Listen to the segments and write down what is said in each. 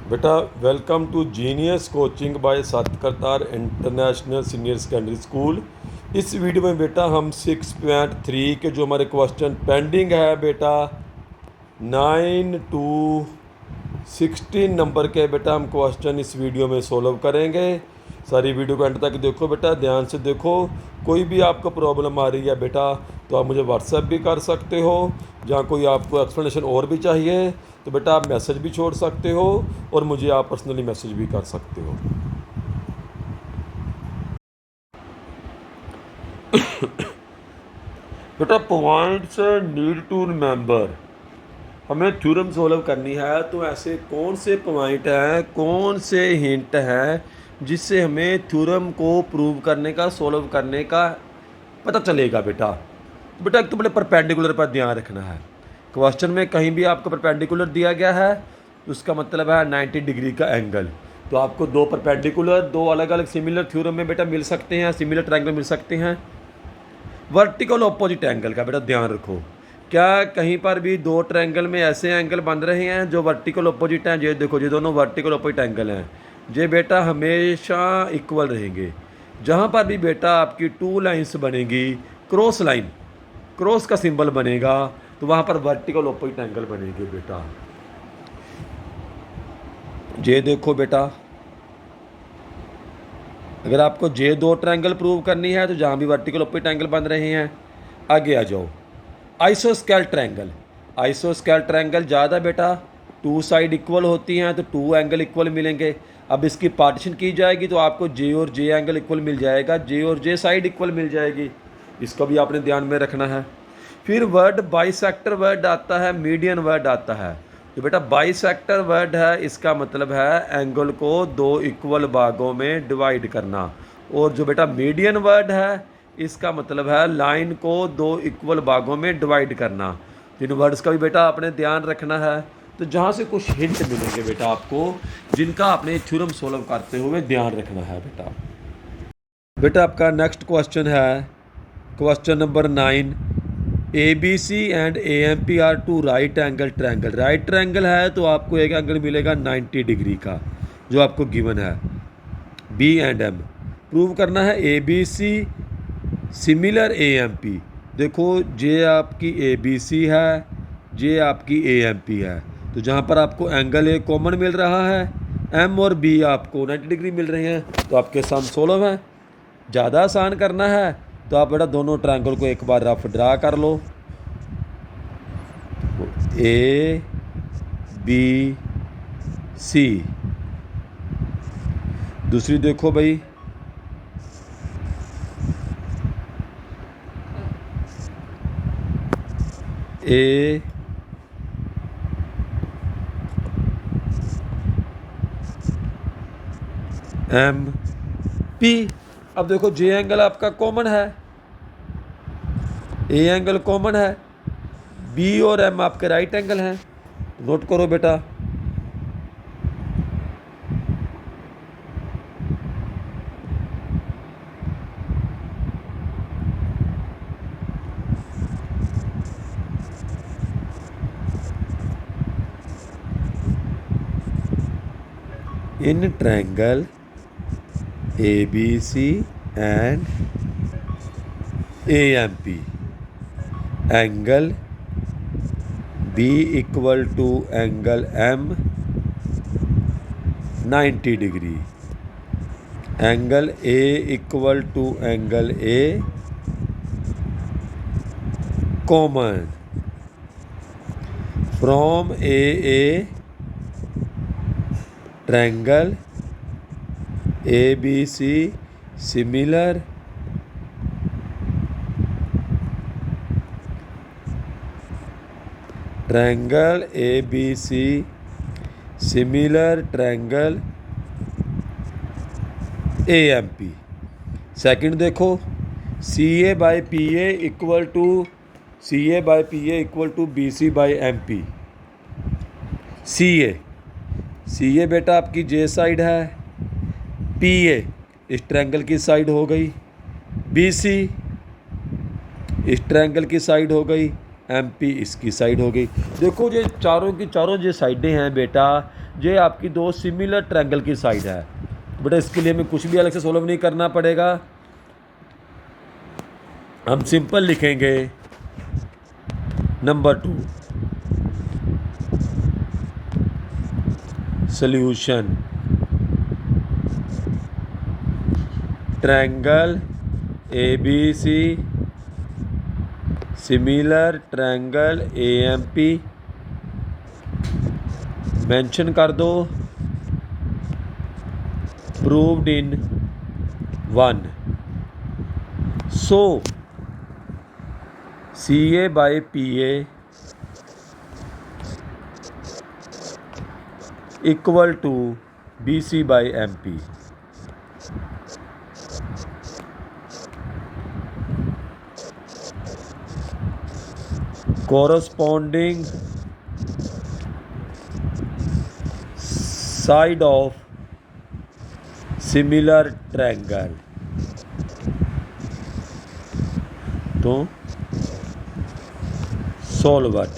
बेटा welcome to genius coaching by Satkartar international senior secondary school. इस video में बेटा हम 6.3 के जो हमारे क्वेश्चन पेंडिंग है बेटा 9 to 16 नंबर के बेटा हम क्वेश्चन इस वीडियो में सोल्व करेंगे। सारी वीडियो को एंड तक देखो बेटा, ध्यान से देखो। कोई भी आपको प्रॉब्लम आ रही है बेटा तो आप मुझे व्हाट्सएप भी कर सकते हो, जहाँ कोई आपको एक्सप्लेनेशन और भी चाहिए तो बेटा आप मैसेज भी छोड़ सकते हो और मुझे आप पर्सनली मैसेज भी कर सकते हो। बेटा पॉइंट्स नीड टू रिमेंबर, हमें थ्योरम सॉल्व करनी है तो ऐसे कौन से पॉइंट हैं, कौन से हिंट हैं जिससे हमें थ्योरम को प्रूव करने का, सॉल्व करने का पता चलेगा बेटा। बेटा एक तो बड़े परपेंडिकुलर पर ध्यान रखना है। क्वेश्चन में कहीं भी आपको परपेंडिकुलर दिया गया है तो उसका मतलब है 90 डिग्री का एंगल। तो आपको दो परपेंडिकुलर, दो अलग अलग सिमिलर थ्योरम में बेटा मिल सकते हैं, सिमिलर ट्रायंगल मिल सकते हैं। वर्टिकल ऑपोजिट एंगल का बेटा ध्यान रखो, क्या कहीं पर भी दो ट्रायंगल में ऐसे एंगल बन रहे हैं जो वर्टिकल ऑपोजिट हैं? ये देखो, ये दोनों वर्टिकल ऑपोजिट एंगल हैं, ये बेटा हमेशा इक्वल रहेंगे। जहाँ पर भी बेटा आपकी टू लाइंस बनेगी, क्रॉस लाइन, क्रॉस का सिंबल बनेगा तो वहाँ पर वर्टिकल ऑपोजिट एंगल बनेंगे बेटा। ये देखो बेटा, अगर आपको जे दो ट्रायंगल प्रूव करनी है तो जहाँ भी वर्टिकल ऑपोजिट एंगल बन रहे हैं, आगे आ जाओ। आइसोस्केल ट्रायंगल, आइसोस्केल ट्रायंगल ज़्यादा बेटा टू साइड इक्वल होती हैं तो टू एंगल इक्वल मिलेंगे। अब इसकी पार्टीशन की जाएगी तो आपको जे और जे एंगल इक्वल मिल जाएगा, जे और जे साइड इक्वल मिल जाएगी। इसको भी आपने ध्यान में रखना है। फिर वर्ड बाइसेक्टर वर्ड आता है, मीडियन वर्ड आता है। तो बेटा बाइसेक्टर वर्ड है, इसका मतलब है एंगल को दो इक्वल भागों में डिवाइड करना। और जो बेटा मीडियन वर्ड है, इसका मतलब है लाइन को दो इक्वल भागों में डिवाइड करना। इन वर्ड्स का भी बेटा आपने ध्यान रखना है। तो जहाँ से कुछ हिंट मिलेंगे बेटा आपको, जिनका आपने थ्योरम सॉल्व करते हुए ध्यान रखना है बेटा। बेटा आपका नेक्स्ट क्वेश्चन है question number 9। ABC and AMP are two right angle triangle. Right triangle है तो आपको एक एंगल मिलेगा 90 डिग्री का, जो आपको गिवन है। B एंड M प्रूव करना है। ABC सिमिलर AMP, देखो ये आपकी ABC है, ये आपकी AMP है। तो जहाँ पर आपको एंगल ए कॉमन मिल रहा है, M और B आपको 90 डिग्री मिल रहे हैं, तो आपके सम 16 हैं। ज़्यादा आसान करना है तो आप बेटा दोनों ट्रायंगल को एक बार रफ ड्रा कर लो। ABC, दूसरी देखो भाई AMP। अब देखो जे एंगल आपका कॉमन है, ए एंगल कॉमन है, बी और एम आपके राइट एंगल हैं। नोट करो बेटा, in triangle ABC and AMP angle B equal to angle M 90 degree, angle A equal to angle A common from AA triangle ABC similar triangle ABC similar triangle AMP। Second देखो, CA by PA equal to BC by MP। CA बेटा आपकी J side है, PA इस triangle की side हो गई, BC इस triangle की साइड हो गई, MP इसकी साइड हो गई। देखो ये चारों की चारों जो साइडें हैं बेटा, ये आपकी दो सिमिलर ट्रायंगल की साइड है। बेटा इसके लिए हमें कुछ भी अलग से सोल्व नहीं करना पड़ेगा, हम सिंपल लिखेंगे number 2 solution triangle ABC similar triangle AMP mention कर दो, proved in 1। So CA by PA equal to BC by MP। corresponding side of similar triangle। तो solved।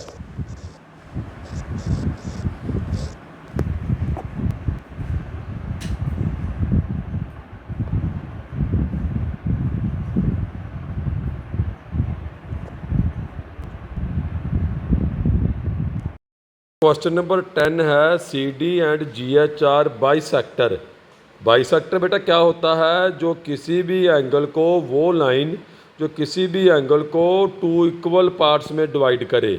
क्वेश्चन नंबर 10 है CD and GH are bisector. Bisector बेटा क्या होता है, जो किसी भी एंगल को, वो लाइन जो किसी भी एंगल को 2 इक्वल पार्ट्स में डिवाइड करे।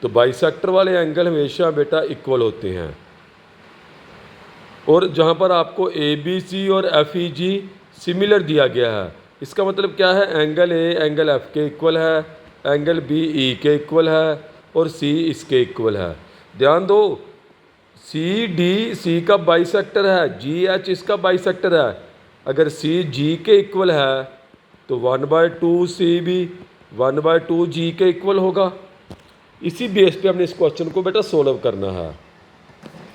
तो बाइसेक्टर वाले एंगल हमेशा बेटा इक्वल होते हैं। और जहाँ पर आपको ABC और FEG सिमिलर दिया गया है, इसका मतलब क्या है, एंगल A एंगल F के इक्वल है, एंगल B E के इक्वल है और C इसके इक्वल है। ध्यान दो, CD का बाइसेक्टर है, GH इसका बाइसेक्टर है। अगर C G के इक्वल है तो 1/2 C भी 1/2 G के इक्वल होगा। इसी बेस पे हमने इस क्वेश्चन को बेटा सोल्व करना है।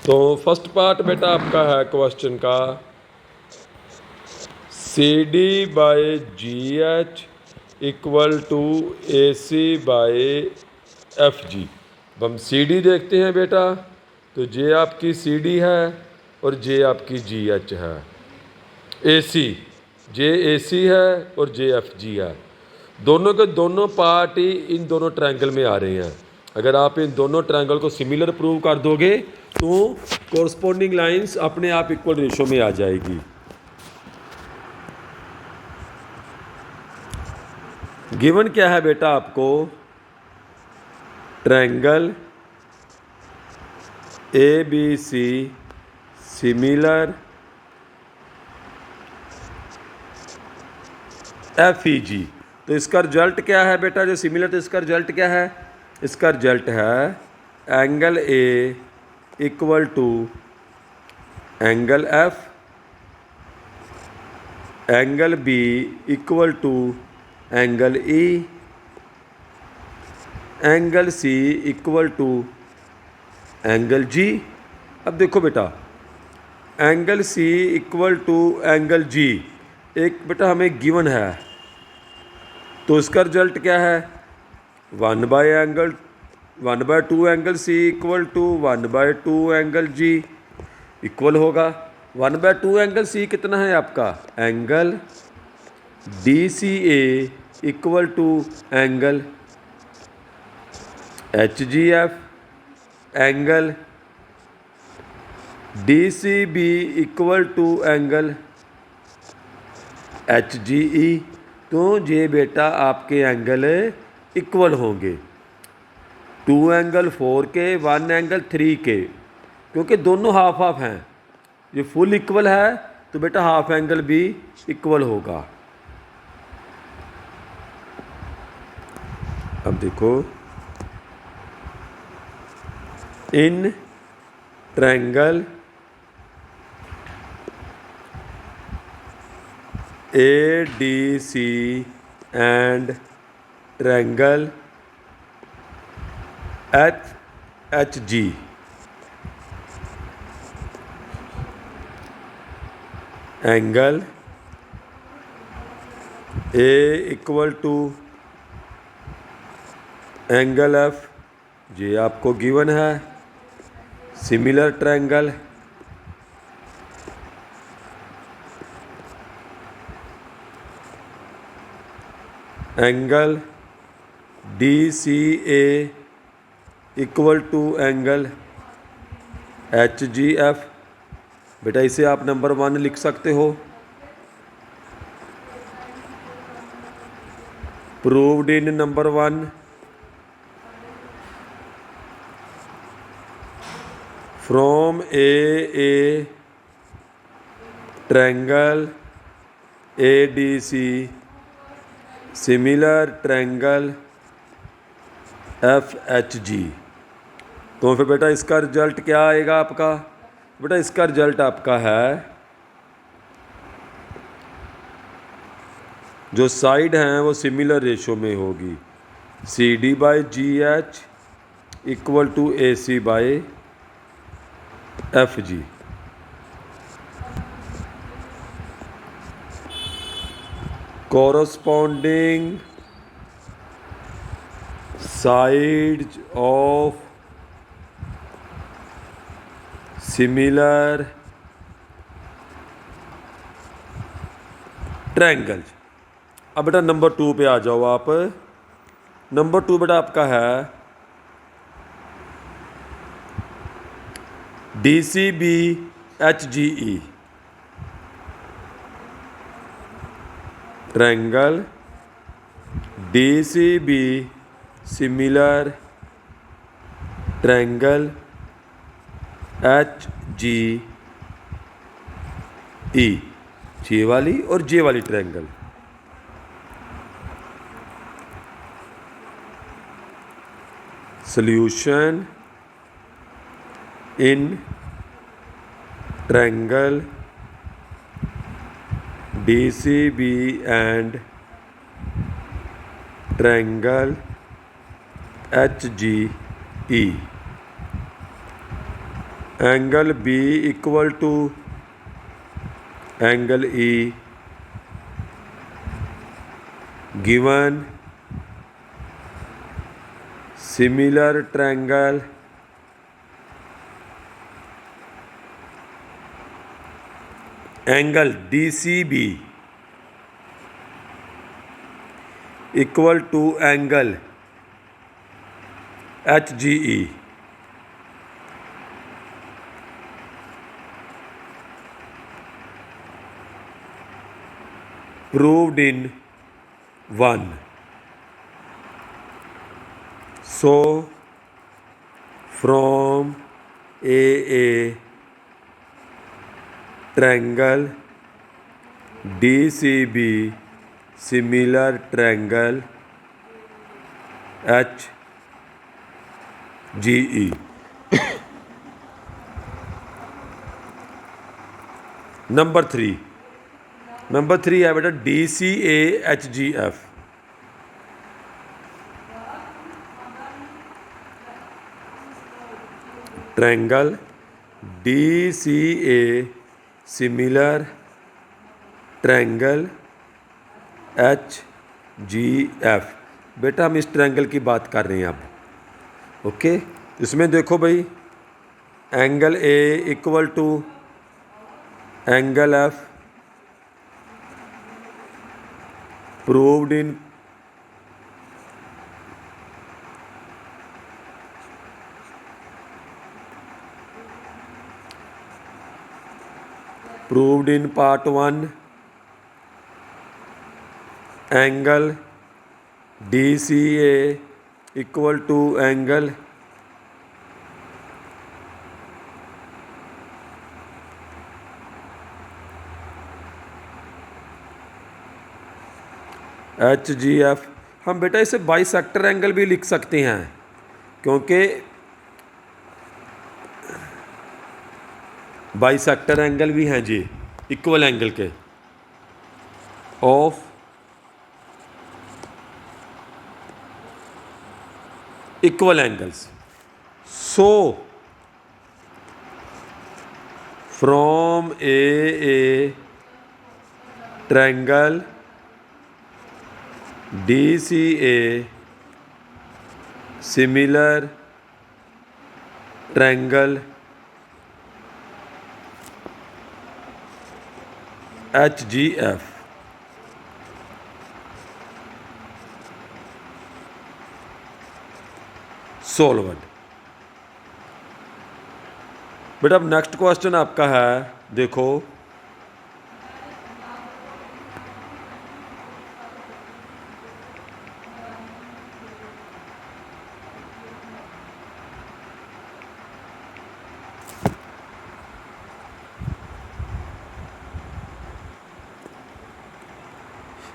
तो फर्स्ट पार्ट बेटा आपका है क्वेश्चन का, CD by GH equal to AC by FG। अब हम CD देखते हैं बेटा, तो J आपकी CD है और J आपकी GH है। AC J AC है और J FG है। दोनों के दोनों पार्ट ही इन दोनों ट्रायंगल में आ रहे हैं। अगर आप इन दोनों ट्रायंगल को सिमिलर प्रूव कर दोगे तो कोरस्पोंडिंग लाइंस अपने आप इक्वल रेशो में आ जाएगी। गिवन क्या है बेटा आपको, ट्रायंगल ABC सिमिलर FEG। तो इसका रिजल्ट क्या है बेटा, जो सिमिलर, तो इसका रिजल्ट क्या है, इसका रिजल्ट है angle A equal to angle F, angle B equal to angle E, angle C equal to angle G। अब देखो बेटा, angle C equal to angle G एक बेटा हमें गिवन है, तो इसका रिजल्ट क्या है, 1/2 angle C equal to 1/2 angle G equal होगा 1/2 एंगल C कितना है आपका, angle DCA equal to angle HGF, angle DCB equal to angle HGE। तो ये बेटा आपके एंगल इक्वल होंगे, 2 एंगल 4 के 1 एंगल 3 के, क्योंकि दोनों हाफ हाफ हैं। ये फुल इक्वल है तो बेटा हाफ एंगल भी इक्वल होगा। अब देखो, in triangle ADC and triangle HG angle A equal to angle F, ये आपको गिवन है, similar triangle angle DCA equal to angle HGF। बेटा इसे आप नंबर 1 लिख सकते हो। Proved in number 1 from a triangle ADC similar triangle FHG। तो फिर बेटा इसका रिजल्ट क्या आएगा आपका? बेटा इसका रिजल्ट आपका है, जो साइड हैं वो सिमिलर रेशो में होगी, CD/GH equal to AC/FG। corresponding sides of similar triangles। अब बेटा नंबर 2 पे आ जाओ आप। नंबर 2 बेटा आपका है DCB/HGE triangle DCB similar triangle HGE, J वाली और J वाली triangle. Solution in triangle DCB and triangle HGE। Angle B equal to angle E given similar triangle angle DCB equal to angle HGE। proved in 1। so from a triangle DCB similar triangle HGE। Number 3 है बेटा DCA/HGF। Triangle DCA similar triangle HGF। बेटा हम इस triangle की बात कर रहे हैं अब। ओके, इसमें देखो भाई, angle A equal to angle F proved in part 1। Angle DCA equal to angle HGF। हम बेटा इसे बाइसेक्टर एंगल भी लिख सकते हैं, क्योंकि बाइसेक्टर एंगल भी हैं जी इक्वल एंगल के of equal angles. So from a triangle DCA similar triangle HGF। सोल्वेंट। बेटा अब नेक्स्ट क्वेश्चन आपका है, देखो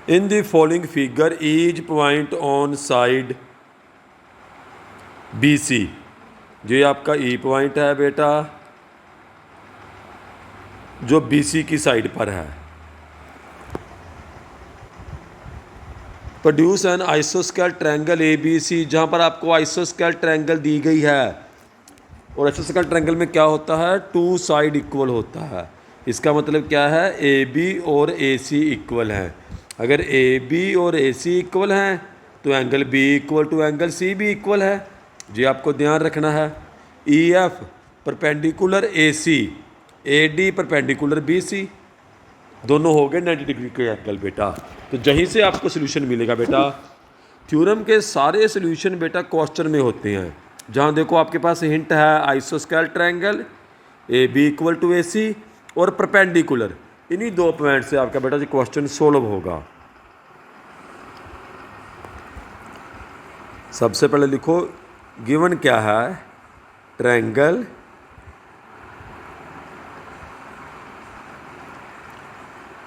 in the following figure each point on side BC। ये आपका E पॉइंट है बेटा, जो BC की साइड पर है। प्रोड्यूस एन आइसोस्केल ट्रायंगल ABC, जहाँ पर आपको आइसोस्केल ट्रायंगल दी गई है। और आइसोस्केल ट्रायंगल में क्या होता है, 2 साइड इक्वल होता है। इसका मतलब क्या है, AB और AC इक्वल हैं। अगर AB और AC इक्वल हैं तो angle B equal to angle C भी इक्वल है। ये आपको ध्यान रखना है। EF perpendicular AC, AD perpendicular BC, दोनों हो गए 90 डिग्री के एंगल बेटा। तो यहीं से आपको सोल्यूशन मिलेगा बेटा। थ्योरम के सारे सोल्यूशन बेटा क्वेश्चन में होते हैं। जहाँ देखो आपके पास हिंट है आइसोस्केल triangle, AB equal to AC और परपेंडिकुलर, इन्हीं 2 पॉइंट से आपका बेटा जो क्वेश्चन सोल्व होगा। सबसे पहले लिखो गिवन क्या है, triangle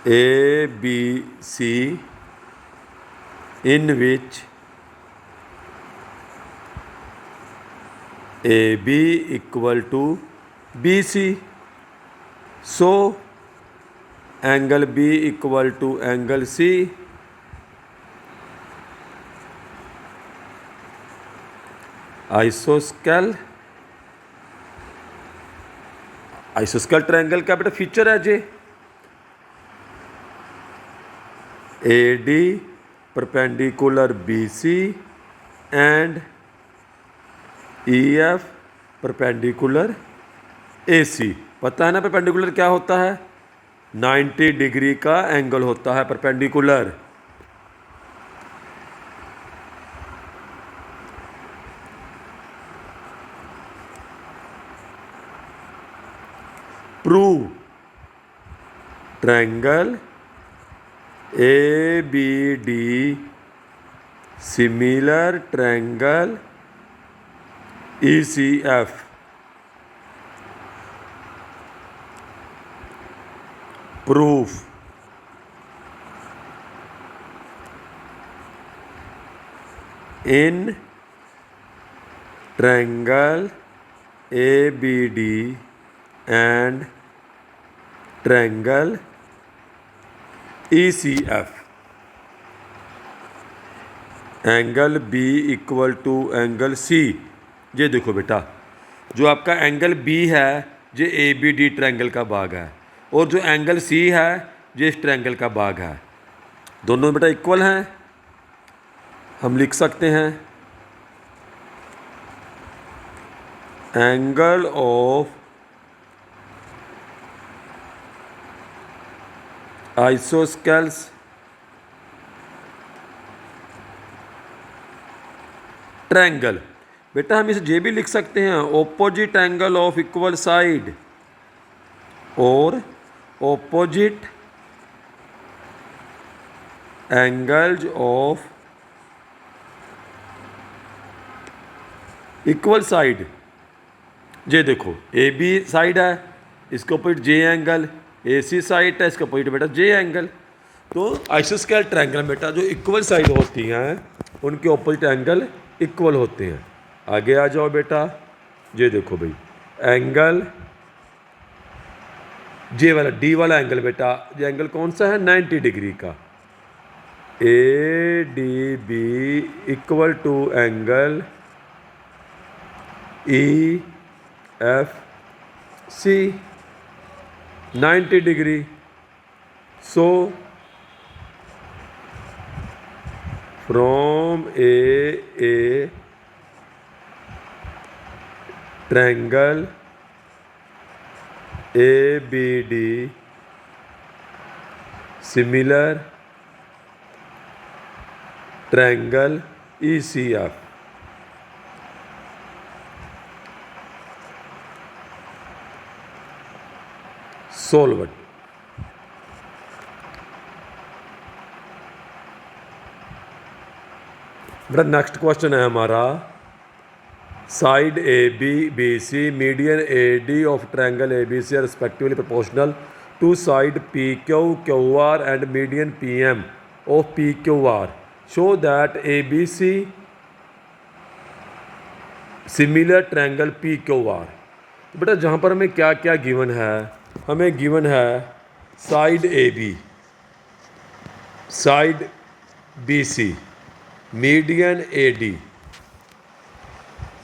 ABC in which AB equal to BC, so angle B equal to angle C, आइसोस्केल ट्रायंगल का बेटा फीचर है जे AD perpendicular BC and EF perpendicular AC। पता है ना परपेंडिकुलर क्या होता है, 90 डिग्री का एंगल होता है perpendicular. Prove triangle ABD similar triangle ECF। Proof in triangle ABD and triangle ECF, angle B equal to angle C। ये देखो बेटा, जो आपका एंगल B है ये ABD ट्रायंगल का भाग है, और जो एंगल C है ये इस ट्रायंगल का भाग है। दोनों बेटा इक्वल हैं। हम लिख सकते हैं एंगल ऑफ आइसोस्केल्स ट्रायंगल। बेटा हम इसे जे भी लिख सकते हैं, opposite angle of equal side और opposite angles of equal side. ये देखो AB साइड है, इसके opposite J angle, AC side है, इसके अपोजिट बेटा J एंगल। तो आइसोस्केल ट्रायंगल बेटा जो इक्वल साइड होती हैं उनके अपोजिट एंगल इक्वल होते हैं। आगे आ जाओ बेटा, ये देखो भाई एंगल J वाला D वाला एंगल बेटा, ये एंगल कौन सा है, 90 डिग्री का। ADB equal to angle EFC 90 degree. So from a triangle ABD similar triangle ECF। Solve. बेटा नेक्स्ट क्वेश्चन है हमारा, side AB BC median AD of triangle ABC are respectively proportional to side PQQR and median PM of PQR show that ABC similar triangle PQR। तो बेटा जहाँ पर हमें क्या क्या गिवन है, हमें गिवन है side AB, side BC, median AD।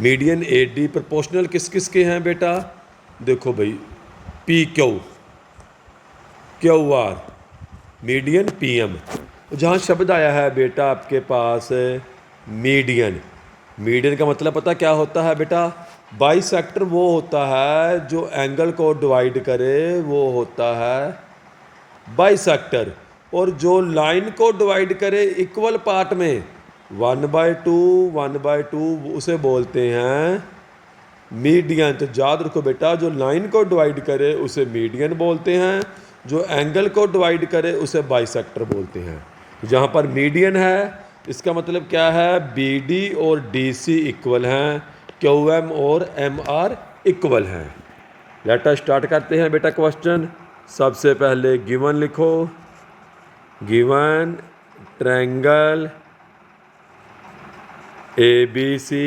Median AD proportional किस किस के हैं बेटा, देखो भाई PQ QR, मीडियन PM। जहाँ शब्द आया है बेटा आपके पास मीडियन, मीडियन का मतलब पता क्या होता है बेटा, बाइसेक्टर वो होता है जो एंगल को डिवाइड करे, वो होता है बाइसेक्टर। और जो लाइन को डिवाइड करे इक्वल पार्ट में 1/2 1/2 उसे बोलते हैं मीडियन। तो याद रखो बेटा, जो लाइन को डिवाइड करे उसे मीडियन बोलते हैं, जो एंगल को डिवाइड करे उसे बाइसेक्टर बोलते हैं। जहाँ पर मीडियन है इसका मतलब क्या है, BD और DC इक्वल हैं, QM और MR इक्वल हैं। लेट अस स्टार्ट करते हैं बेटा क्वेश्चन। सबसे पहले गिवन लिखो, given triangle ABC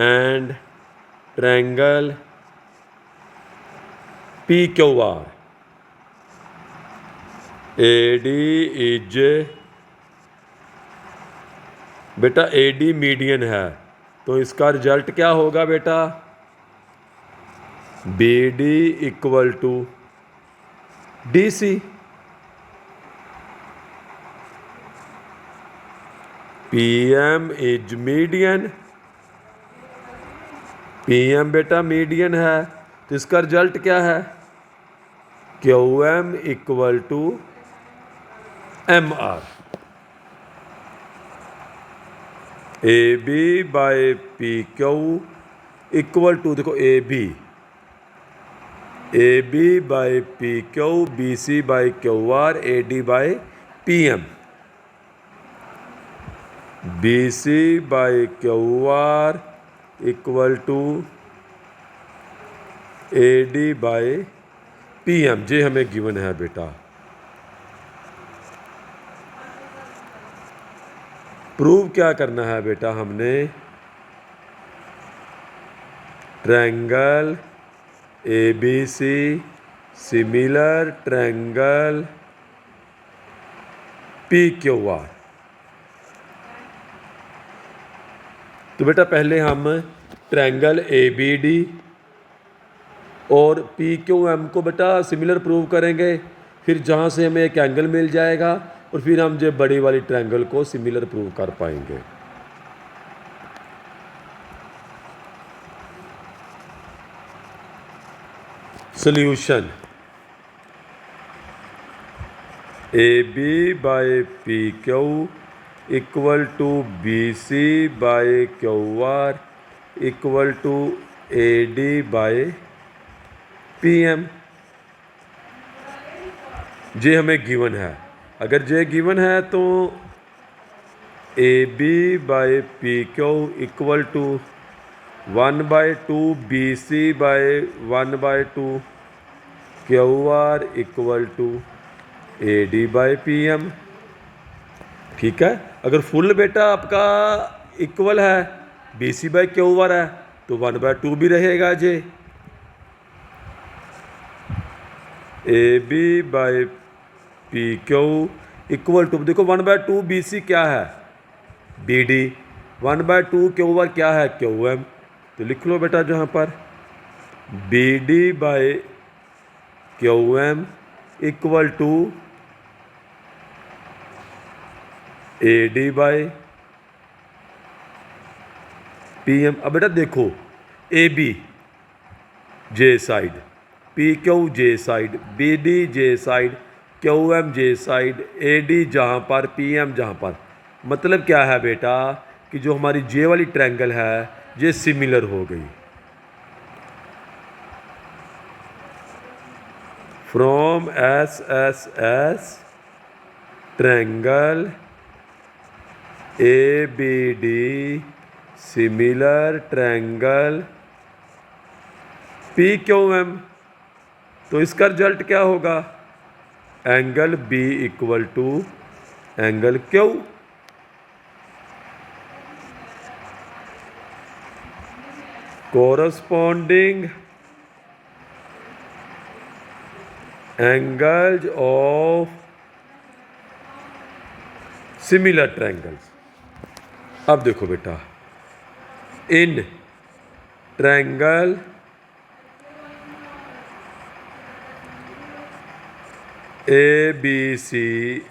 and triangle PQR, AD is बेटा AD मीडियन है, तो इसका रिजल्ट क्या होगा बेटा, BD equal to DC। PM is median, PM बेटा मीडियन है, तो इसका रिजल्ट क्या है, QM equal to MR। AB by PQ equal to, देखो AB by PQ, BC by QR, AD by PM। BC by QR equal to AD by PM। ये हमें given है बेटा। प्रूव क्या करना है बेटा, हमने triangle ABC similar triangle PQR। तो बेटा पहले हम ट्रायंगल ABD और PQM को बेटा सिमिलर प्रूव करेंगे, फिर जहाँ से हमें एक एंगल मिल जाएगा और फिर हम जो बड़ी वाली ट्रायंगल को सिमिलर प्रूव कर पाएंगे। Solution, AB by PQ equal to BC by QR equal to AD by PM। ये हमें गिवन है। अगर ये गिवन है तो AB by PQ equal to 1/2 BC by 1/2 QR equal to AD by PM। ठीक है, अगर फुल बेटा आपका इक्वल है, BC बाय QR है, तो 1/2 भी रहेगा जे। AB by PQ equal to, देखो 1/2 BC क्या है, BD, 1/2 QR क्या है, QM। तो लिख लो बेटा जहाँ पर BD by QM equal to AD by PM। अब बेटा देखो AB J side, PQ J side, BD J side, Q M जे साइड, ए डी जहाँ पर, पी एम जहाँ पर। मतलब क्या है बेटा कि जो हमारी जे वाली ट्रायंगल है ये सिमिलर हो गई। From S S S triangle A B D similar triangle P Q M. तो इसका रिजल्ट क्या होगा? Angle B equal to angle Q. Corresponding angles of similar triangles. अब देखो बेटा, in triangle A B C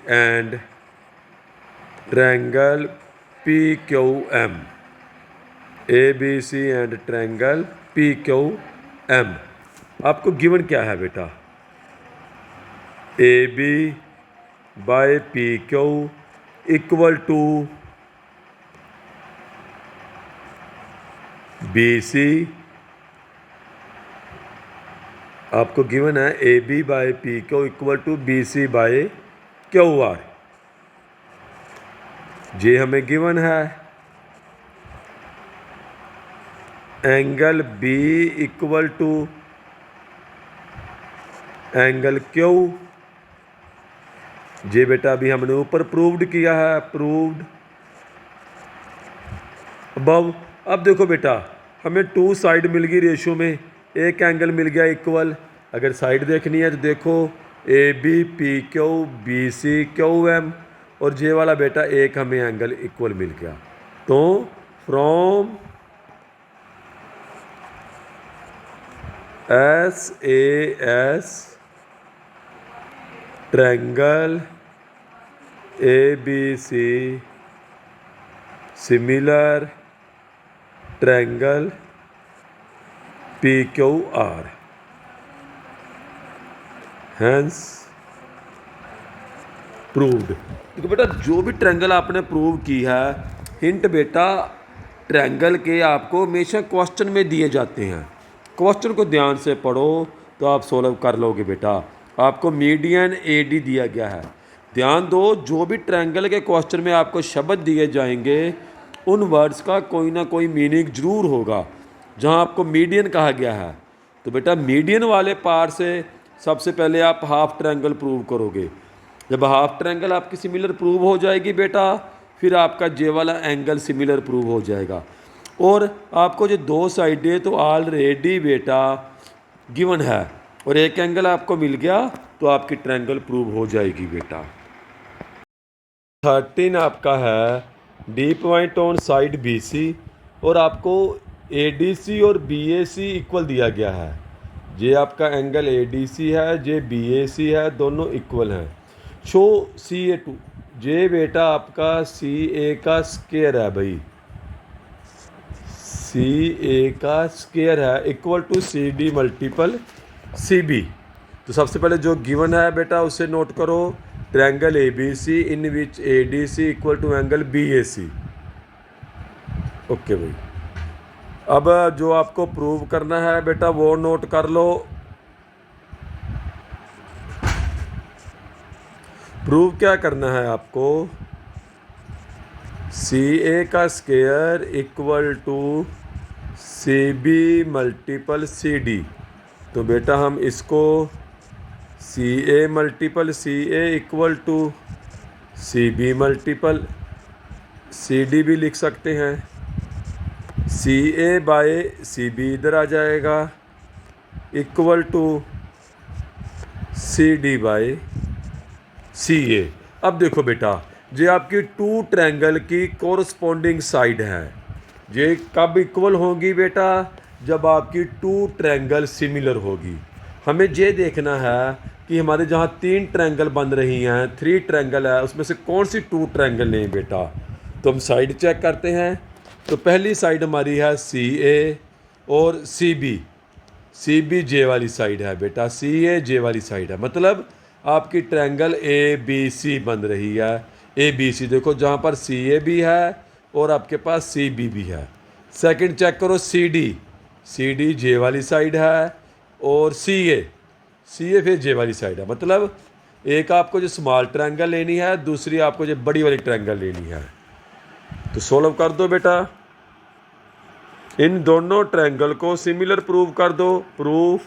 and triangle P Q M, A B C and triangle P Q M. आपको given क्या है बेटा? A B by P Q equal to B C. आपको given है A B by P Q equal to B C by Q R. ये हमें given है। Angle B equal to angle Q. ये बेटा अभी हमने ऊपर प्रूव्ड किया है, प्रूव्ड अबव। अब देखो बेटा, हमें टू साइड मिल गई रेशियो में, एक एंगल मिल गया इक्वल। अगर साइड देखनी है तो देखो A B P Q B C Q M, और जे वाला बेटा एक हमें एंगल इक्वल मिल गया। तो from S A S triangle A B C similar triangle P Q R, hence proved. देखो बेटा, जो भी ट्रायंगल आपने प्रूव की है, हिंट बेटा ट्रायंगल के आपको हमेशा क्वेश्चन में दिए जाते हैं। क्वेश्चन को ध्यान से पढ़ो तो आप सोल्व कर लोगे बेटा। आपको मीडियन ए डी दिया गया है। ध्यान दो, जो भी ट्रायंगल के क्वेश्चन में आपको शब्द दिए जाएंगे उन वर्ड्स का कोई ना कोई मीनिंग जरूर होगा। जहां आपको मीडियन कहा गया है तो बेटा मीडियन वाले पार्ट से सबसे पहले आप हाफ ट्रायंगल प्रूव करोगे। जब हाफ ट्रायंगल आपकी सिमिलर प्रूव हो जाएगी बेटा, फिर आपका जे वाला एंगल सिमिलर प्रूव हो जाएगा। और आपको जो दो साइडें तो ऑलरेडी बेटा गिवन है, और एक एंगल आपको मिल गया तो आपकी ट्रायंगल प्रूव हो जाएगी बेटा। 13 आपका है D point on side B C, और आपको ए डी सी और बी ए सी इक्वल दिया गया है। ये आपका एंगल ए डी सी है, ये बी ए सी है, दोनों इक्वल हैं। शो सी ए टू, ये बेटा आपका सी ए का स्क्वायर है भाई, सी ए का स्क्वायर है equal to C D multiple C B. तो सबसे पहले जो गिवन है बेटा उसे नोट करो, triangle A B C in which A D C equal to angle B A C. Okay भाई, अब जो आपको प्रूव करना है बेटा वो नोट कर लो। प्रूव क्या करना है आपको? सी ए का square equal to C B multiple C D. तो बेटा हम इसको C A multiple C A equal to C B multiple C D भी लिख सकते हैं। सी ए बाय सी बी इधर आ जाएगा equal to C D by C A. अब देखो बेटा, ये आपकी टू ट्रायंगल की कोरस्पॉन्डिंग साइड है। ये कब इक्वल होगी बेटा? जब आपकी टू ट्रायंगल सिमिलर होगी। हमें ये देखना है कि हमारे जहाँ तीन ट्रायंगल बन रही हैं, थ्री ट्रायंगल है, उसमें से कौन सी टू ट्रायंगल लें बेटा। तो हम साइड चेक करते हैं। तो पहली साइड हमारी है सी ए और C B. C B J वाली साइड है बेटा, सी ए जे वाली साइड है। मतलब आपकी ट्रायंगल ए बी सी बन रही है। ए बी सी देखो, जहाँ पर सी ए भी है और आपके पास सी बी भी है। सेकंड चेक करो सी डी जे वाली साइड है और सी ए फिर जे वाली साइड है। मतलब एक आपको जो स्मॉल ट्रायंगल लेनी है, दूसरी आपको जो बड़ी वाली ट्रायंगल लेनी है। तो सोल्व कर दो बेटा, इन दोनों ट्रायंगल को सिमिलर प्रूव कर दो। Proof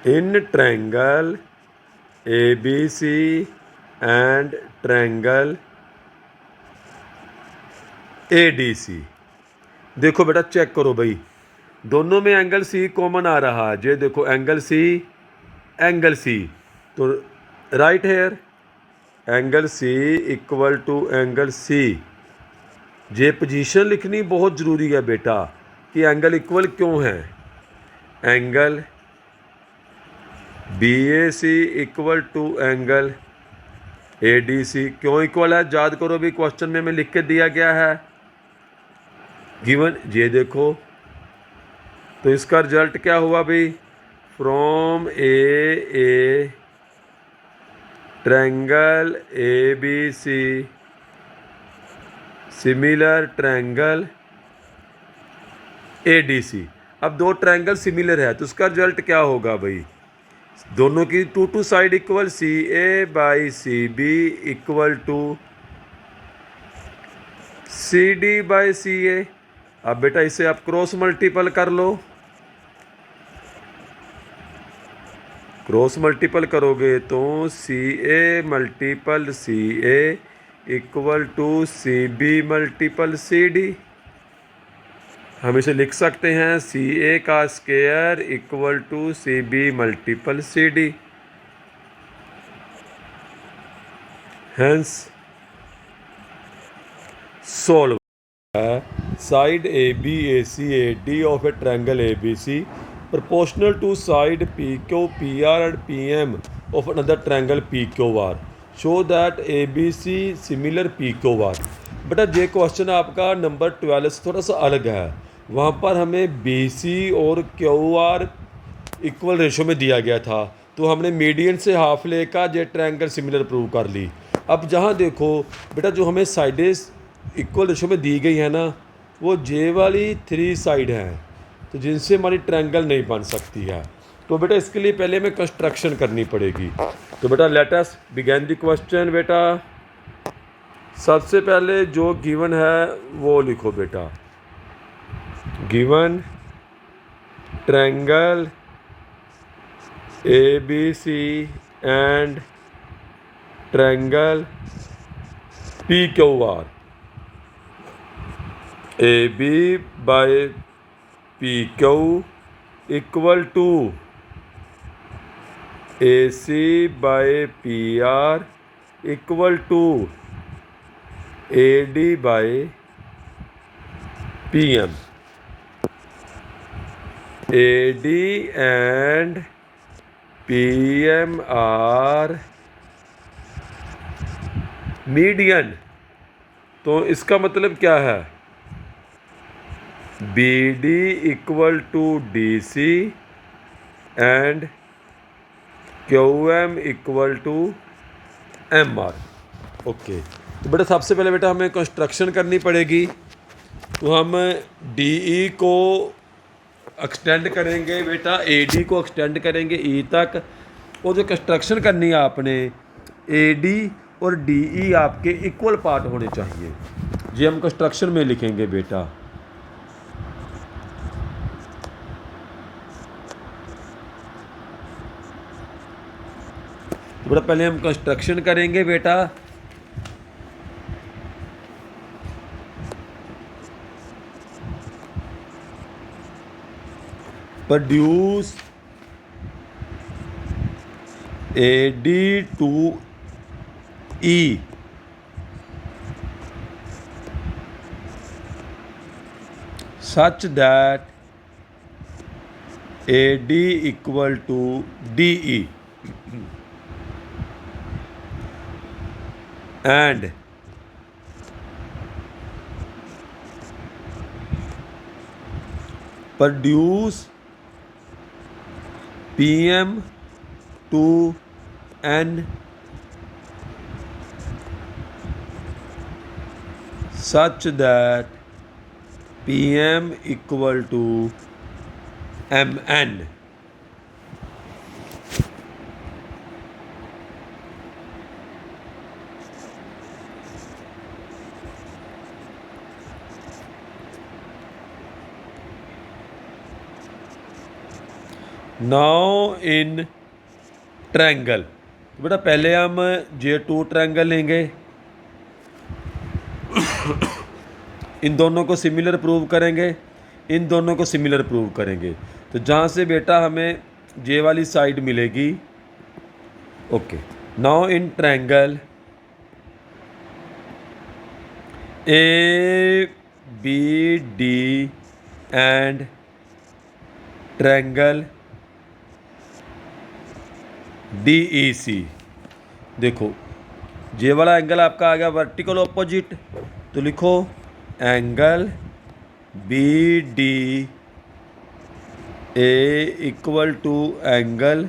in triangle A B C and triangle A D C. देखो बेटा चेक करो भाई, दोनों में एंगल सी कॉमन आ रहा है। ये देखो एंगल सी, तो right here angle C equal to angle C. ये पोजीशन लिखनी बहुत ज़रूरी है बेटा कि एंगल इक्वल क्यों है। Angle B A C equal to angle A D C क्यों इक्वल है, याद करो भी, क्वेश्चन में लिख के दिया गया है गिवन। ये देखो, तो इसका रिजल्ट क्या हुआ भाई, from a triangle A B C similar triangle A D C. अब दो ट्रायंगल सिमिलर है तो उसका रिजल्ट क्या होगा भाई, दोनों की two side equal, C A by C B equal to C D by C A. अब बेटा इसे आप क्रॉस मल्टीपल कर लो, क्रॉस मल्टीपल करोगे तो C A multiple C A equal to C B multiple C D. हम इसे लिख सकते हैं सी ए का square equal to C B multiple C D. Hence solve side A B A C A D of a triangle A B C proportional to side PQ, PR and PM of another triangle PQR. Show that ABC similar PQR. बेटा ये question आपका number 12 से थोड़ा सा अलग है। वहाँ पर हमें BC और QR इक्वल रेशो में दिया गया था, तो हमने मीडियन से हाफ लेकर ये ट्रायंगल सिमिलर प्रूव कर ली। अब जहाँ देखो बेटा, जो हमें साइडें इक्वल रेशो में दी गई है ना, वो जे वाली 3 साइड हैं, तो जिनसे हमारी ट्रायंगल नहीं बन सकती है। तो बेटा इसके लिए पहले हमें कंस्ट्रक्शन करनी पड़ेगी। तो बेटा let us begin the question. बेटा सबसे पहले जो गिवन है वो लिखो बेटा, given triangle A B C and triangle P Q R. A B by P Q equal to A C by P R equal to A D by P M. A D and P M are median. तो इसका मतलब क्या है, B D equal to D C and Q M equal to M R. Okay, तो बेटा सबसे पहले बेटा हमें कंस्ट्रक्शन करनी पड़ेगी। तो हम डी ई को एक्सटेंड करेंगे बेटा, ए डी को एक्सटेंड करेंगे ई तक, और जो कंस्ट्रक्शन करनी है आपने, ए डी और डी ई आपके इक्वल पार्ट होने चाहिए। ये हम कंस्ट्रक्शन में लिखेंगे बेटा। बेटा पहले हम कंस्ट्रक्शन करेंगे बेटा। Produce A D to E such that AD equal to DE and produce PM to N such that PM equal to MN। Now in triangle, तो बेटा पहले हम J2 ट्रायंगल लेंगे, इन दोनों को सिमिलर प्रूव करेंगे, इन दोनों को सिमिलर प्रूव करेंगे। तो जहाँ से बेटा हमें J वाली साइड मिलेगी, okay. Now in triangle ABD and triangle DEC, देखो J वाला एंगल आपका आ गया वर्टिकल ऑपोजिट, तो लिखो angle BD A equal to angle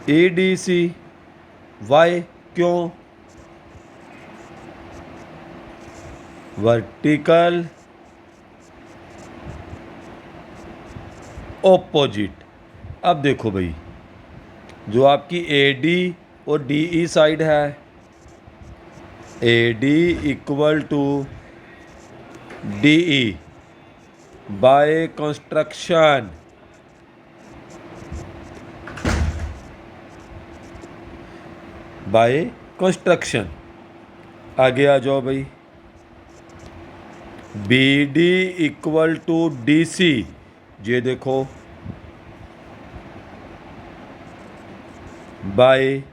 ADC। Why, क्यों? Vertical opposite. अब देखो भाई, जो आपकी AD और DE साइड है, AD equal to DE by construction, by construction. आगे आ जाओ भाई, BD इक्वल टू DC, ये देखो बाय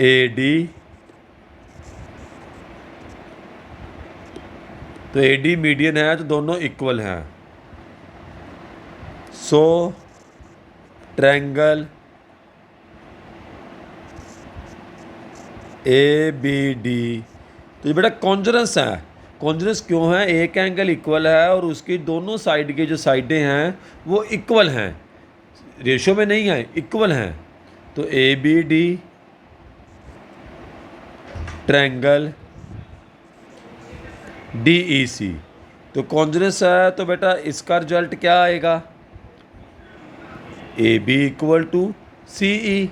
AD, तो AD मीडियन है तो दोनों इक्वल हैं। सो ट्रायंगल ABD, तो ये बेटा कॉन्जरेंस है। कॉन्जरेंस क्यों है? एक एंगल इक्वल है और उसकी दोनों साइड के जो साइडें हैं वो इक्वल हैं, रेशो में नहीं है, इक्वल हैं। तो ABD ट्रायंगल DEC, तो कॉन्जरेंस है, तो बेटा इसका रिजल्ट क्या आएगा? AB equal to CE,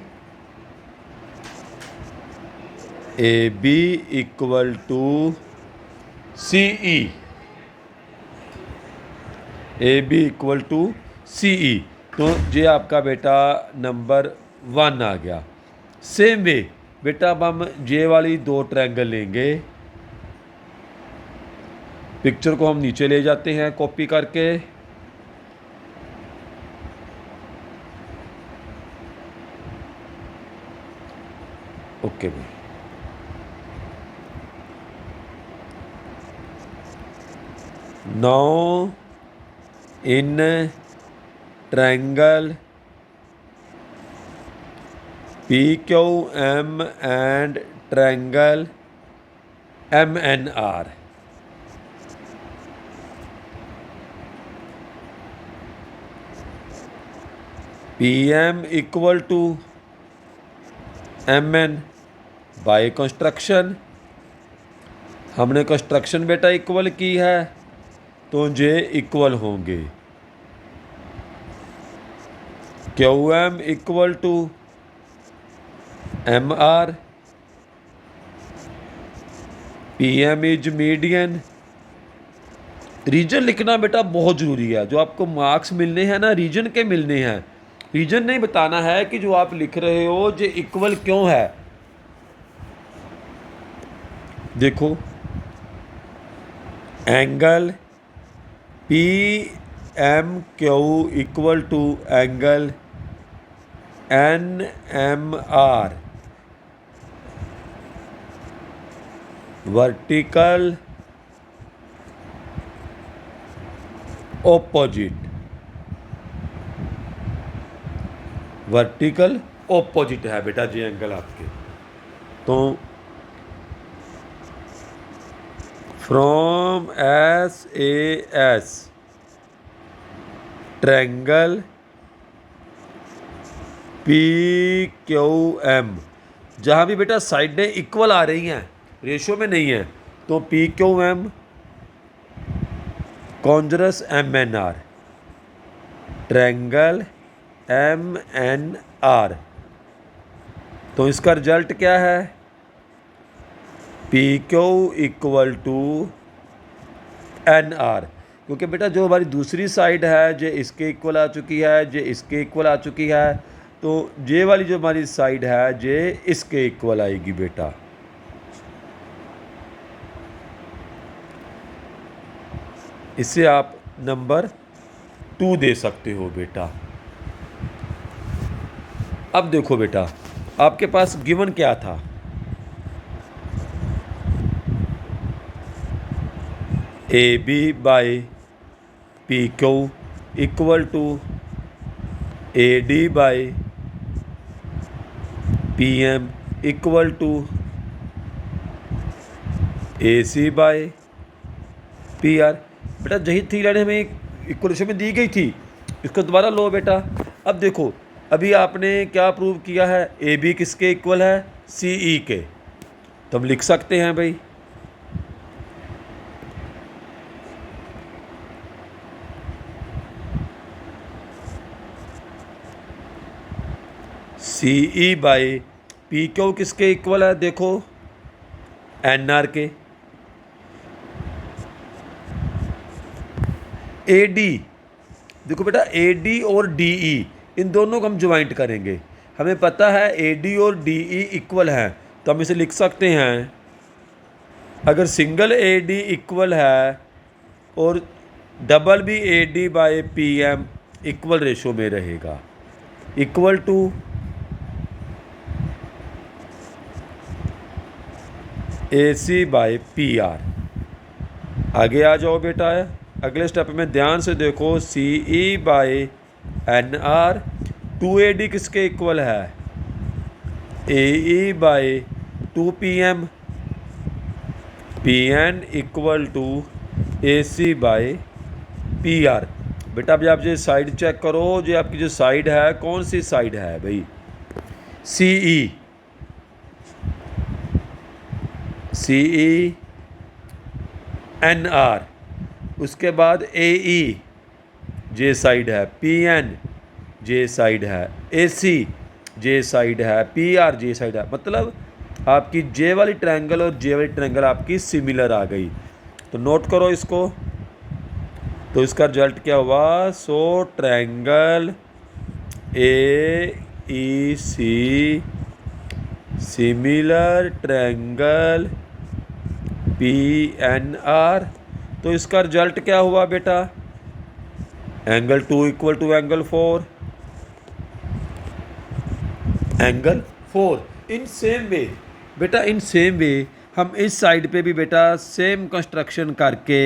AB equal to CE, AB equal to CE। तो ये आपका बेटा नंबर 1 आ गया। सेम वे बेटा अब हम J वाली दो ट्रायंगल लेंगे, पिक्चर को हम नीचे ले जाते हैं कॉपी करके, ओके भाई। Now in triangle PQM and triangle MNR, PM equal to MN by construction. हमने कंस्ट्रक्शन बेटा इक्वल की है तो जे इक्वल होंगे। QM equal to MR, PM is median. Reason लिखना बेटा बहुत ज़रूरी है, जो आपको मार्क्स मिलने हैं ना रीजन के मिलने हैं, रीजन नहीं बताना है कि जो आप लिख रहे हो जो इक्वल क्यों है। देखो angle PMQ equal to angle NMR, vertical opposite, vertical opposite है बेटा जी एंगल आपके। तो फ्रॉम SAS ट्रायंगल PQM, जहाँ भी बेटा साइडें इक्वल आ रही हैं, रेशो में नहीं है, तो PQM कॉन्जरस MNR ट्रायंगल MNR। तो इसका रिजल्ट क्या है? PQ इक्वल टू NR, क्योंकि बेटा जो हमारी दूसरी साइड है जे इसके इक्वल आ चुकी है, जे इसके इक्वल आ चुकी है, तो जे वाली जो हमारी साइड है जे इसके इक्वल आएगी बेटा। इससे आप नंबर 2 दे सकते हो बेटा। अब देखो बेटा, आपके पास गिवन क्या था? AB by PQ equal to AD by PM equal to AC by PR। बेटा यही थी लाइन हमें इक्वेशन में दी गई थी, इसको दोबारा लो बेटा। अब देखो, अभी आपने क्या प्रूव किया है? AB किसके इक्वल है? CE के। तो हम लिख सकते हैं भाई CE बाई PQ किसके इक्वल है? देखो NR के। AD, देखो बेटा AD और DE इन दोनों को हम ज्वाइंट करेंगे। हमें पता है AD और DE इक्वल हैं, तो हम इसे लिख सकते हैं, अगर सिंगल AD इक्वल है और डबल भी AD by PM equal ratio में रहेगा, equal to AC by PR। आगे आ जाओ बेटा, अगले स्टेप में ध्यान से देखो, CE बाई NR, 2AD किसके इक्वल है? AE by 2PM, PN equal to AC by PR। बेटा अभी आप ये साइड चेक करो, जो आपकी जो साइड है कौन सी साइड है भाई? CE, CE NR, उसके बाद AE जे साइड है, PN जे साइड है, AC जे साइड है, PR जे साइड है। मतलब आपकी जे वाली ट्रायंगल और जे वाली ट्रायंगल आपकी सिमिलर आ गई। तो नोट करो इसको। तो इसका रिजल्ट क्या हुआ? So triangle AEC similar triangle PNR। तो इसका रिजल्ट क्या हुआ बेटा? Angle 2 equal to angle 4, angle 4। In same way बेटा, इन सेम वे हम इस साइड पे भी बेटा सेम कंस्ट्रक्शन करके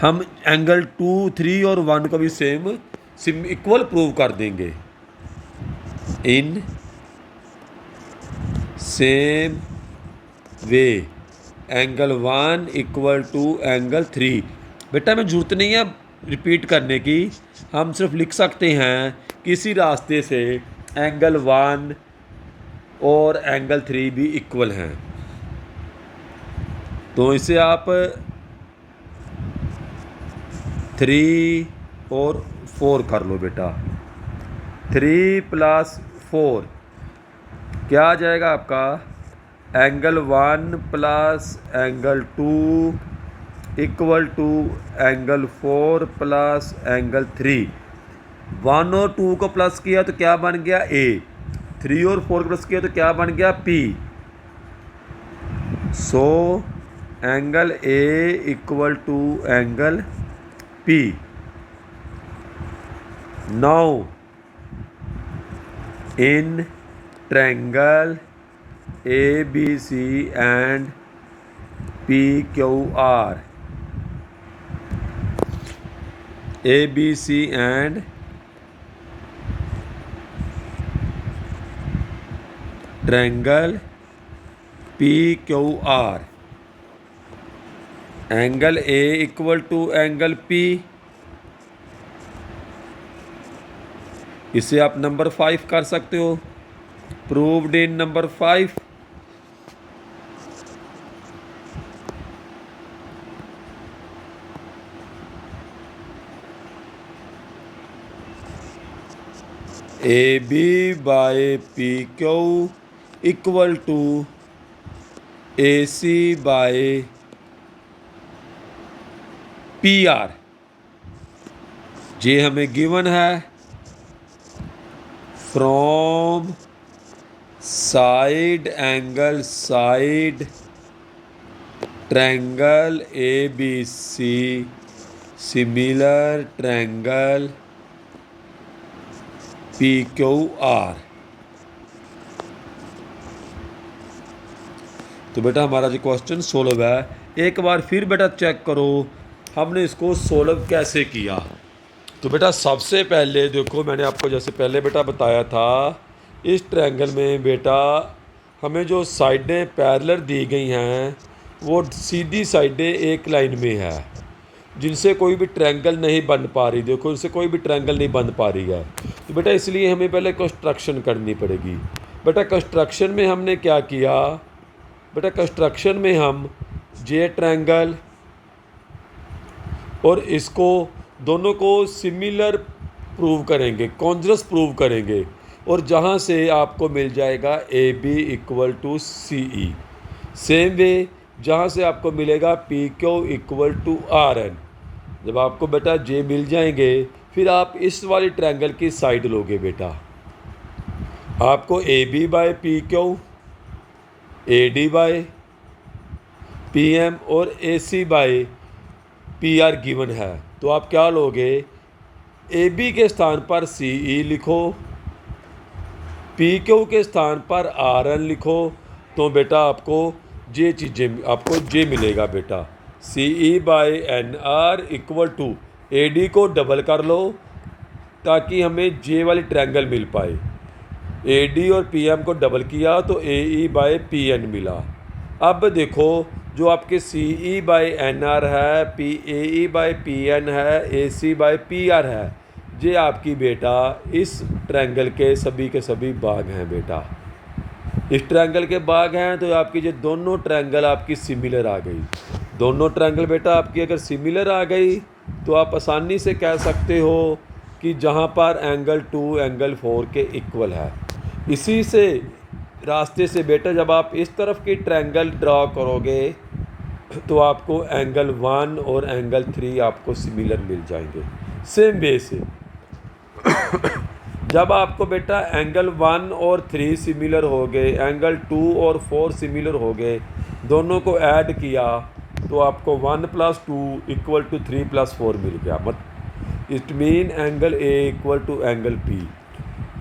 हम एंगल 2, 3 और 1 को भी सेम इक्वल प्रूव कर देंगे। In same way angle 1 equal to angle 3। बेटा हमें ज़रूरत नहीं है रिपीट करने की, हम सिर्फ लिख सकते हैं किसी रास्ते से एंगल 1 और एंगल 3 भी इक्वल हैं। तो इसे आप 3 और 4 कर लो बेटा। 3 + 4 क्या आ जाएगा आपका? Angle 1 plus angle 2 equal to angle 4 plus angle 3। 1 और 2 को प्लस किया तो क्या बन गया? A। 3 और 4 को प्लस किया तो क्या बन गया? P। So angle A equal to angle P। Now in triangle ABC and PQR, ABC and triangle P Q R, angle A equal to angle P. इसे आप नंबर 5 कर सकते हो, proved in number 5। A B by P Q equal to A C by P R, ये हमें given है from side angle side triangle A B C similar triangle P Q R. तो बेटा हमारा जो क्वेश्चन सोल्व है, एक बार फिर बेटा चेक करो हमने इसको सोल्व कैसे किया। तो बेटा सबसे पहले देखो, मैंने आपको जैसे पहले बेटा बताया था, इस ट्रायंगल में बेटा हमें जो साइडें पैरेलल दी गई हैं वो सीधी साइडें एक लाइन में है, जिनसे कोई भी ट्रायंगल नहीं बन पा रही। देखो इनसे कोई भी ट्रायंगल नहीं बन पा रही है। तो बेटा इसलिए हमें पहले कंस्ट्रक्शन करनी पड़ेगी। बेटा कंस्ट्रक्शन में हमने क्या किया, बेटा कंस्ट्रक्शन में हम जे ट्रायंगल और इसको दोनों को सिमिलर प्रूव करेंगे, कॉन्जरस प्रूव करेंगे, और जहाँ से आपको मिल जाएगा A B equal to C E. Same way जहाँ से आपको मिलेगा P Q equal to R N. जब आपको बेटा जे मिल जाएंगे फिर आप इस वाली ट्रायंगल की साइड लोगे बेटा। आपको A B by P Q, A D by P M और A C by P R given है। तो आप क्या लोगे, ए बी के स्थान पर सी ई लिखो, पी क्यू के स्थान पर आर एन लिखो। तो बेटा आपको ये चीज़ें आपको जे मिलेगा बेटा। C E by N R equal to A D को डबल कर लो ताकि हमें जे वाली ट्रायंगल मिल पाए। ए डी और पी एम को डबल किया तो A E by P N मिला। अब देखो जो आपके C E by N R है, P A E by P N है, A C by P R है, ये आपकी बेटा इस ट्रायंगल के सभी भाग हैं बेटा। इस ट्रायंगल के भाग हैं तो आपकी ये दोनों ट्रायंगल आपकी सिमिलर आ गई। दोनों ट्रायंगल बेटा आपकी अगर सिमिलर आ गई तो आप आसानी से कह सकते हो कि जहाँ पर एंगल 2 एंगल 4 के इक्वल है। इसी से रास्ते से बेटा जब आप इस तरफ की ट्रायंगल ड्रॉ करोगे तो आपको एंगल 1 और एंगल 3 आपको सिमिलर मिल जाएंगे। सेम वे से जब आपको बेटा एंगल 1 और 3 सिमिलर हो गए, एंगल 2 और 4 सिमिलर हो गए, दोनों को ऐड किया तो आपको 1 + 2 = 3 + 4 मिल गया। It mean angle A equal to angle P.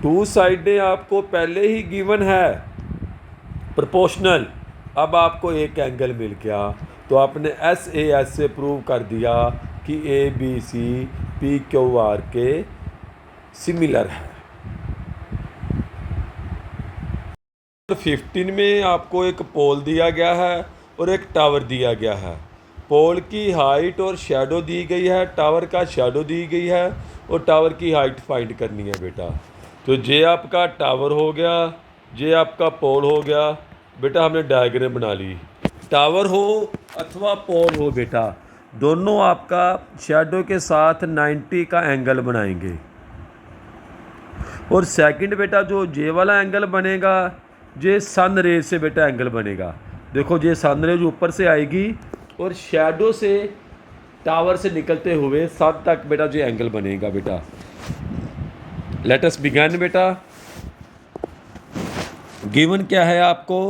2 साइडें आपको पहले ही गिवन है प्रोपोर्शनल। अब आपको एक एंगल मिल गया तो आपने एस ए एस से प्रूव कर दिया कि A B C P Q R के सिमिलर है। 15 में आपको एक पोल दिया गया है और एक टावर दिया गया है। पोल की हाइट और शैडो दी गई है, टावर का शैडो दी गई है और टावर की हाइट फाइंड करनी है बेटा। तो ये आपका टावर हो गया, ये आपका पोल हो गया बेटा। हमने डायग्राम बना ली। टावर हो अथवा पोल हो बेटा, दोनों आपका शैडो के साथ 90 का एंगल बनाएंगे। और सेकंड बेटा जो जे वाला एंगल बनेगा ये सन रे से बेटा एंगल बनेगा। देखो ये सन रे जो ऊपर से आएगी और शैडो से टावर से निकलते हुए सन तक बेटा जो एंगल बनेगा बेटा। लेट अस बिगिन बेटा। गिवन क्या है आपको,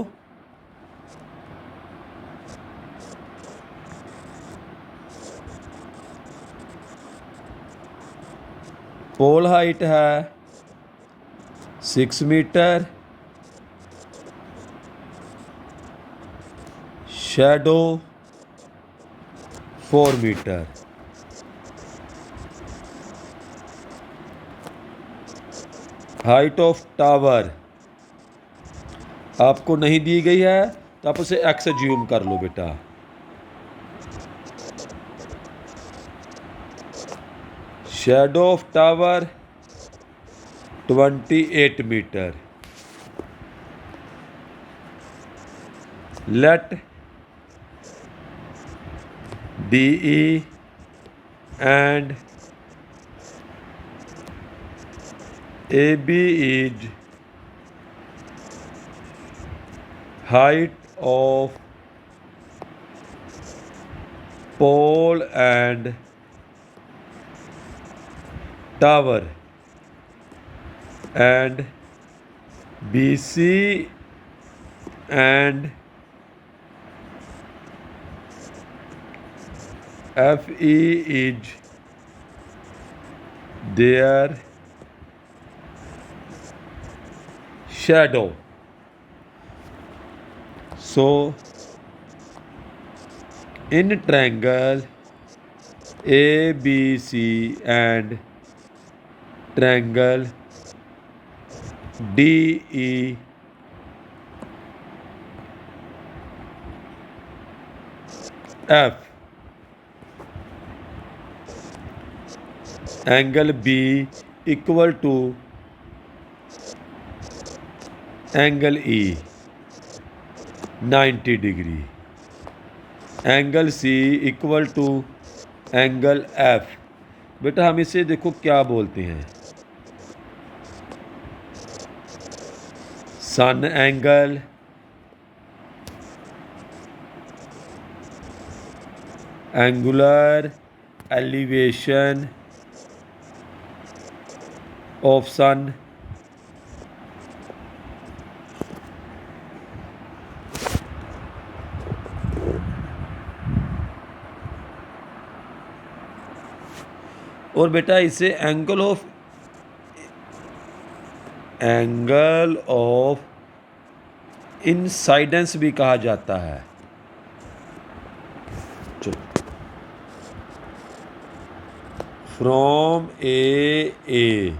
पोल हाइट है 6 metre, shadow 4 metre. Height of tower आपको नहीं दी गई है तो आप उसे एक्स ज्यूम कर लो बेटा। Shadow of tower 28 metre. Let DE and AB is height of pole and tower, and BC and FE is their shadow. So in triangle ABC and triangle DEF, angle B equal to angle E 90 degree, angle C equal to angle F। बेटा हम इसे देखो क्या बोलते हैं, sun angle, angular elevation of sun, और बेटा इसे एंगल ऑफ इंसाइडेंस भी कहा जाता है। चलो, from a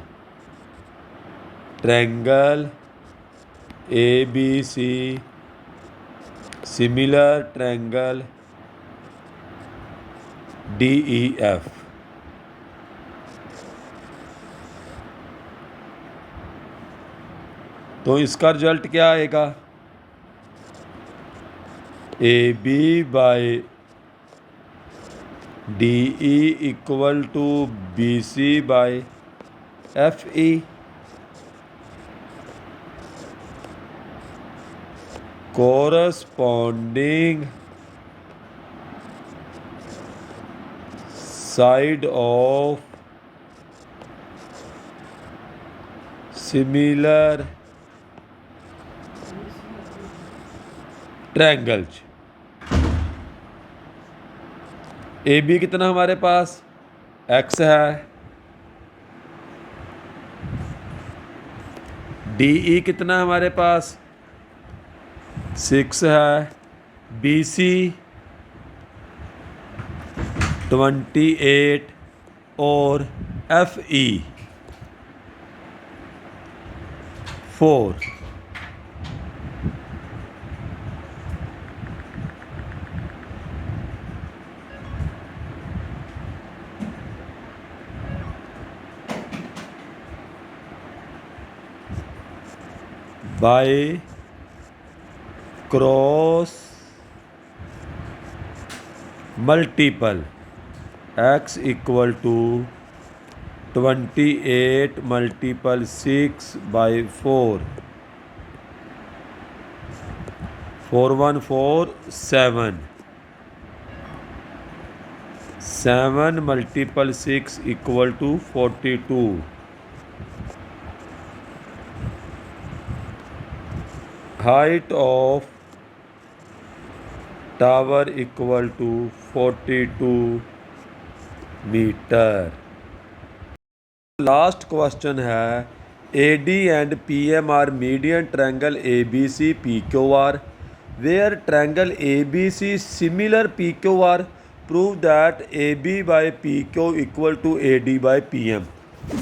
triangle ABC, similar triangle DEF। तो इसका रिजल्ट क्या आएगा, AB by DE equal to BC by FE। corresponding side of similar triangles। AB कितना हमारे पास x है, DE कितना हमारे पास 6 है, BC 28 और FE 4। By cross multiple x equal to 28 multiple 6 by 4, 4 1 4 7, 7 multiple 6 equal to 42। Height of tower equal to 42 metre. Last question है, AD and PM are median triangle ABC PQR, where triangle ABC similar PQR, prove that AB by PQ equal to AD by PM।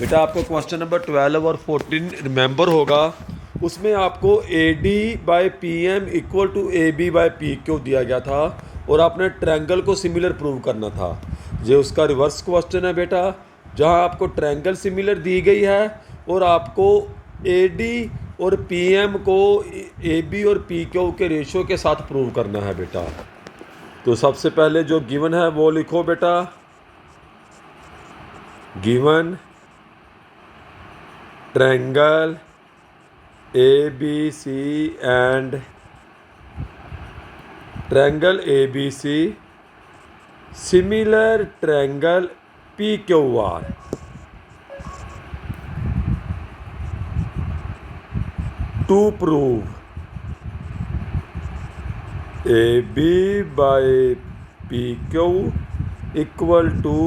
बेटा आपको question number 12 और 14 remember होगा, उसमें आपको AD/PM equal to AB/PQ दिया गया था और आपने ट्रायंगल को सिमिलर प्रूव करना था। ये उसका रिवर्स क्वेश्चन है बेटा, जहां आपको ट्रायंगल सिमिलर दी गई है और आपको AD और PM को AB और PQ के रेशियो के साथ प्रूव करना है बेटा। तो सबसे पहले जो गिवन है वो लिखो बेटा। Given triangle ABC and triangle ABC similar triangle PQR. To prove AB by PQ equal to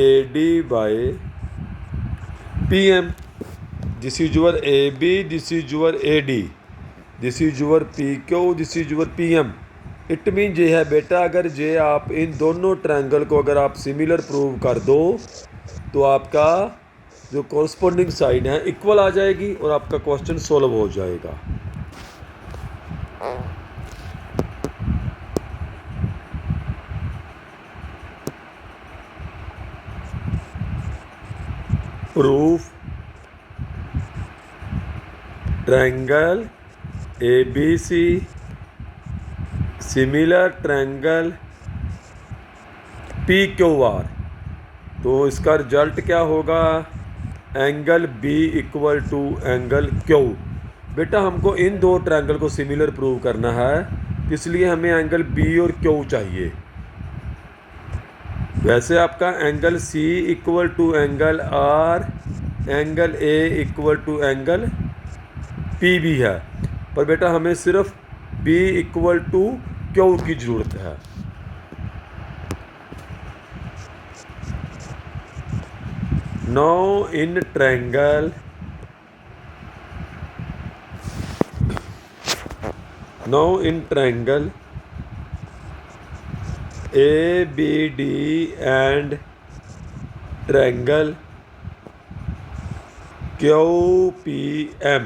AD by PM. This is your AB, this is your AD, this is your PQ, this is your PM. It mean ये है बेटा, अगर ये आप इन दोनों triangle को अगर आप सिमिलर प्रूव कर दो तो आपका जो कॉरस्पॉन्डिंग साइड है इक्वल आ जाएगी और आपका क्वेश्चन सॉल्व हो जाएगा। Proof triangle ABC similar triangle PQR। तो इसका रिजल्ट क्या होगा? Angle B equal to angle Q। बेटा हमको इन दो ट्रायंगल को सिमिलर प्रूव करना है, इसलिए हमें एंगल B और Q चाहिए। वैसे आपका angle C equal to angle R, angle A equal to angle P भी है, पर बेटा हमें सिर्फ B इक्वल टू Q की जरूरत है। Now in triangle ABD and triangle QPM,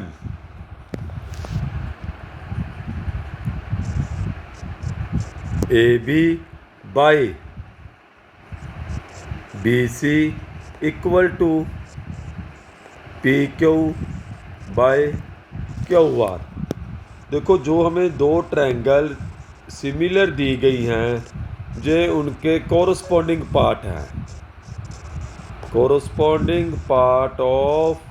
AB by BC equal to PQ by QR। देखो जो हमें दो ट्रायंगल सिमिलर दी गई हैं, जो उनके कॉरस्पॉन्डिंग पार्ट हैं, corresponding part of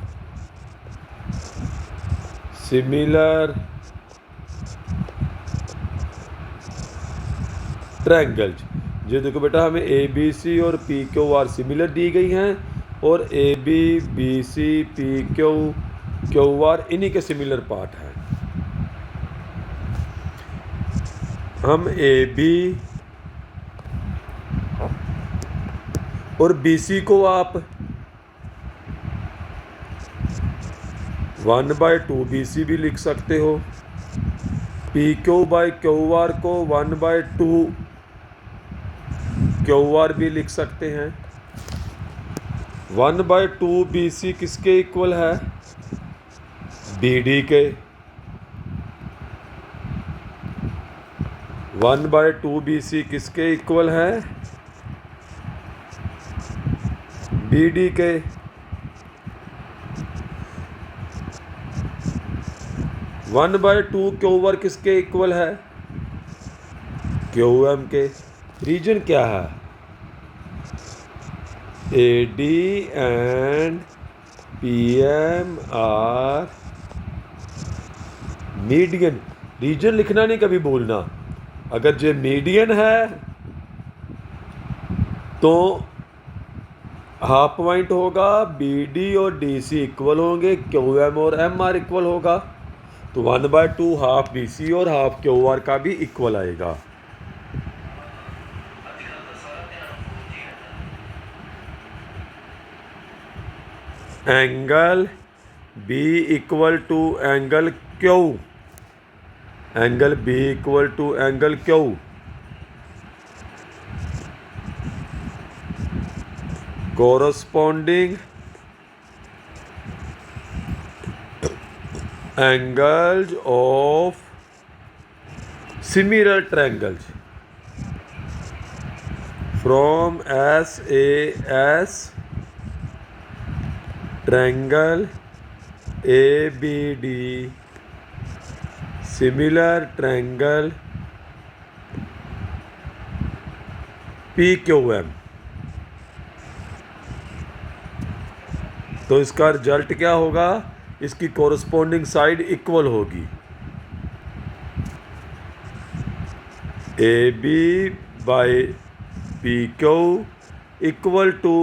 similar triangle. ये देखो बेटा हमें ABC और PQR सिमिलर दी गई हैं और AB BC PQ QR इन्हीं के सिमिलर पार्ट हैं। हम AB और BC को आप 1/2 BC भी लिख सकते हो, PQ/QR को 1/2 QR भी लिख सकते हैं। 1/2 BC किसके इक्वल है? BD के। 1/2 BC किसके इक्वल है? BD के। 1/2 QR किसके इक्वल है? QM के। रीजन क्या है? AD and PM are median. Reason लिखना नहीं कभी भूलना। अगर जो मीडियन है तो हाफ पॉइंट होगा, BD और DC इक्वल होंगे, QM और MR इक्वल होगा, तो 1/2 हाफ BC और हाफ QR का भी इक्वल आएगा। Angle B equal to angle Q, angle B equal to angle Q। Corresponding angles of similar triangles from SAS triangle ABD similar triangle PQM। तो इसका result क्या होगा? इसकी कोरस्पोंडिंग साइड इक्वल होगी। AB by PQ equal to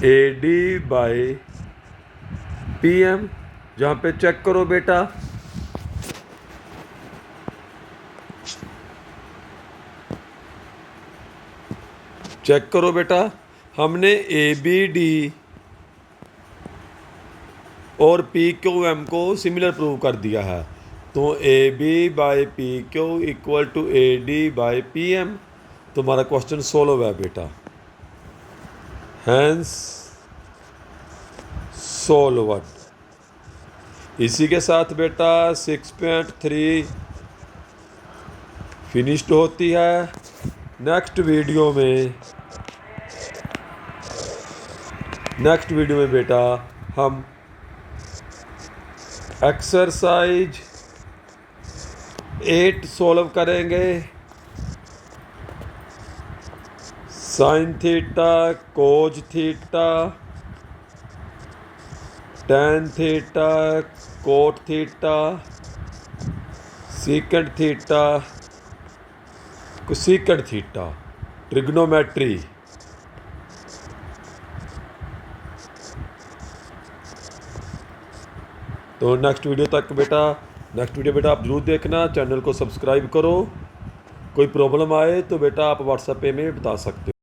AD by PM। जहाँ पे check करो बेटा, चेक करो बेटा, हमने ABD और PQM को सिमिलर प्रूव कर दिया है। तो AB by PQ equal to AD by PM। तो हमारा क्वेश्चन सोल्व है बेटा, हैंस सोल्व्ड। इसी के साथ बेटा 6.3 फिनिश्ड होती है। नेक्स्ट वीडियो में बेटा हम एक्सरसाइज 8 सॉल्व करेंगे। Sine theta, cos theta, tan theta, cot theta, secant theta, cosecant theta, trigonometry. तो नेक्स्ट वीडियो बेटा आप जरूर देखना, चैनल को सब्सक्राइब करो। कोई प्रॉब्लम आए तो बेटा आप व्हाट्सएप पे में बता सकते हो।